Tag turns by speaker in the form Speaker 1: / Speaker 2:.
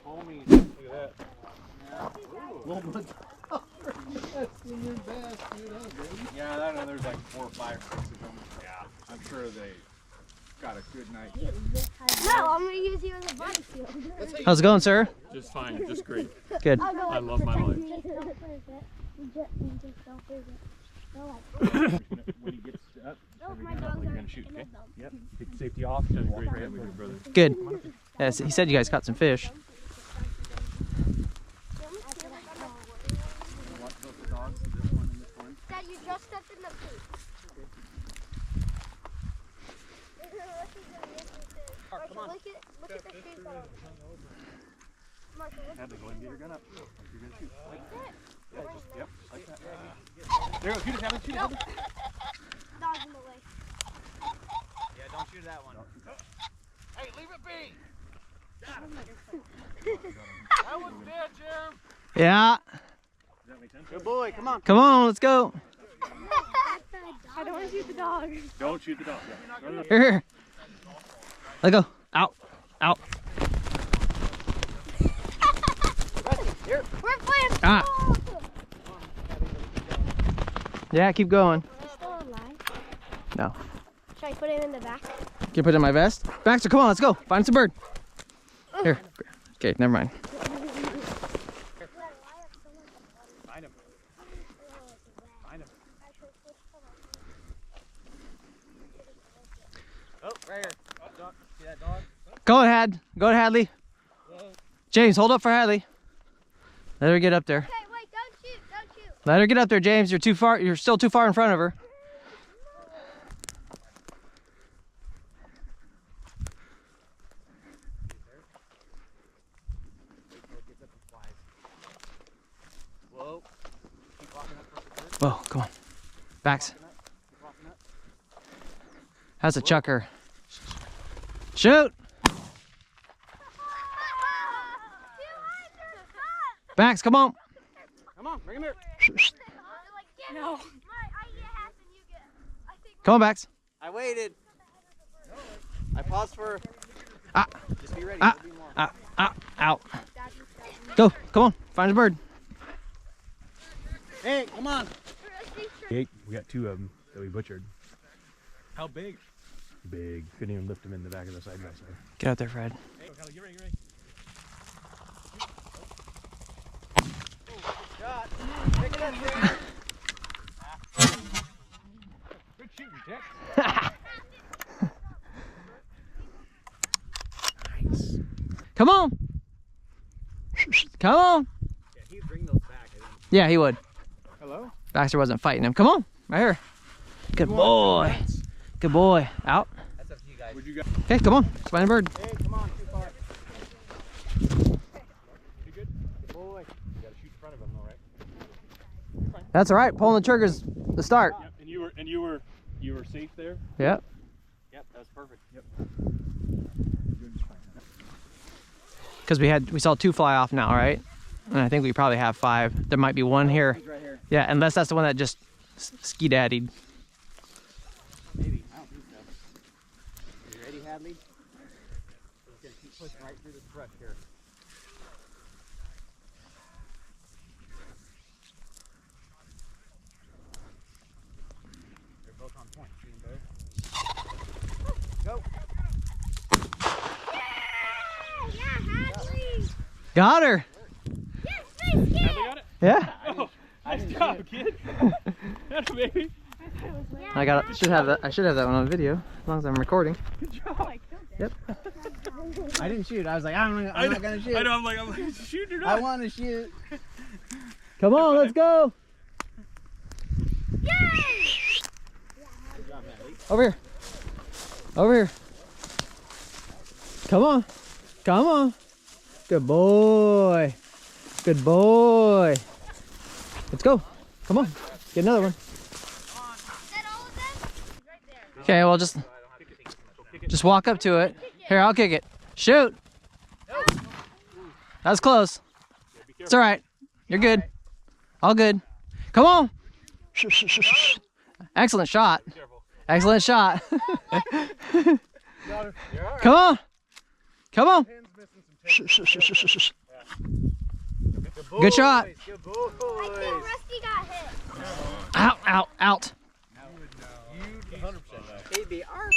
Speaker 1: Homie, look at that. Yeah, I know there's like 4 or 5 6 of them. Yeah, I'm sure they got a good night.
Speaker 2: No, I'm gonna use you as a body shield.
Speaker 3: How's it going, sir?
Speaker 1: Just fine, just great.
Speaker 3: Good.
Speaker 1: I love my life. When he gets up, you're gonna shoot, okay? Yep. Take the safety off. Does a great job with your brother.
Speaker 3: Good. Yeah, he said you guys caught some fish.
Speaker 2: Dad, you just stepped in the poop. Come on. Look at the shoes that are. Marshall, look
Speaker 1: Have to go and get your gun up. You're gonna shoot. Yep, yep, like that. There you go, shoot it, Kevin, shoot it.
Speaker 2: dog's in the way.
Speaker 4: Yeah, don't shoot that one.
Speaker 1: Hey, leave it be! That one's dead, Jim!
Speaker 3: Yeah.
Speaker 1: Does that make sense?
Speaker 4: Good boy, come on.
Speaker 3: Come on, let's go.
Speaker 2: I don't want to shoot the dog.
Speaker 1: Don't shoot the dog. Yeah.
Speaker 3: Here, here. Let go. Out. Out.
Speaker 4: Here.
Speaker 2: We're playing
Speaker 3: Ah.
Speaker 2: football.
Speaker 3: Yeah, keep going.
Speaker 2: Is he still alive?
Speaker 3: No.
Speaker 2: Should I put him in the back?
Speaker 3: Can you put it in my vest? Baxter, come on, let's go. Find some bird. Here. Okay, never mind.
Speaker 4: Find him. Find him. Oh, right here. Dog. See that dog?
Speaker 3: Go ahead. Go to Hadley. James, hold up for Hadley. Let her get up there.
Speaker 2: Okay, wait, don't shoot, don't shoot.
Speaker 3: Let her get up there, James. You're too far. You're still too far in front of her.
Speaker 4: Whoa. Keep walking up towards the bird.
Speaker 3: Whoa, come on. Bax.
Speaker 4: Keep walking up.
Speaker 3: That's a chucker. Shoot. Bax, come on.
Speaker 4: Come on, bring him here.
Speaker 2: No.
Speaker 3: Come on, Bax.
Speaker 4: I waited. I paused for.
Speaker 3: Ah.
Speaker 4: Just be ready.
Speaker 3: Ah.
Speaker 4: There'll be more.
Speaker 3: Out. Go. Come on. Find a bird.
Speaker 4: Hey, come on.
Speaker 1: We got 2 of them that we butchered. How big? Big. Couldn't even lift them in the back of the side by side.
Speaker 3: Get out there, Fred.
Speaker 1: Hey, Kylie, get ready, get ready.
Speaker 4: Shot. Pick it up, James.
Speaker 1: Good shooting, Jack.
Speaker 3: Nice. Come on. Come on.
Speaker 4: Yeah, he'd bring those back. I think.
Speaker 3: Yeah, he would.
Speaker 1: Hello?
Speaker 3: Baxter wasn't fighting him. Come on. Right here. Good boy. Good boy. Out.
Speaker 4: That's up to you guys.
Speaker 1: Would you guys?
Speaker 3: Okay, come on. Let's find a bird.
Speaker 4: Hey, come on, too far.
Speaker 1: You good?
Speaker 4: Good boy.
Speaker 1: You gotta shoot in front of them, though, right?
Speaker 3: That's all right. Pulling the trigger's the start.
Speaker 1: Yep. And you were safe there.
Speaker 3: Yep.
Speaker 4: Yep, that was perfect.
Speaker 1: Yep.
Speaker 3: Because we saw 2 fly off now, right? And I think we probably have 5. There might be 1 here.
Speaker 4: He's right here.
Speaker 3: Yeah, unless that's the one that just ski-daddied.
Speaker 4: Maybe. I don't think so. You ready, Hadley? We're gonna keep pushing right through this brush here. They're both on point. See them both? Go.
Speaker 2: Yeah, Hadley.
Speaker 3: Got her.
Speaker 2: Yes, please,
Speaker 1: Have they got it?
Speaker 3: Yeah.
Speaker 1: Oh, nice job, kid. That's baby.
Speaker 3: I should have that one on video as long as I'm recording.
Speaker 1: Good job.
Speaker 3: Yep.
Speaker 4: I didn't shoot. I was like, I'm not gonna shoot.
Speaker 1: I know. I'm like, shoot or not.
Speaker 4: I want to shoot.
Speaker 3: Come on, let's go.
Speaker 2: Yay!
Speaker 4: Good job, Hadley.
Speaker 3: Over here. Over here. Come on. Come on. Good boy. Good boy. Let's go. Come on. Get another one.
Speaker 2: Is that all of them? Right there.
Speaker 3: Okay, well just walk up to it. Here, I'll kick it. Shoot. That was close. It's all right. You're good. All good. Come on. Excellent shot. Excellent shot. Come on. Come on. Good shot.
Speaker 4: Good boys.
Speaker 2: I think Rusty got hit.
Speaker 3: Out, out, out.
Speaker 4: He'd be our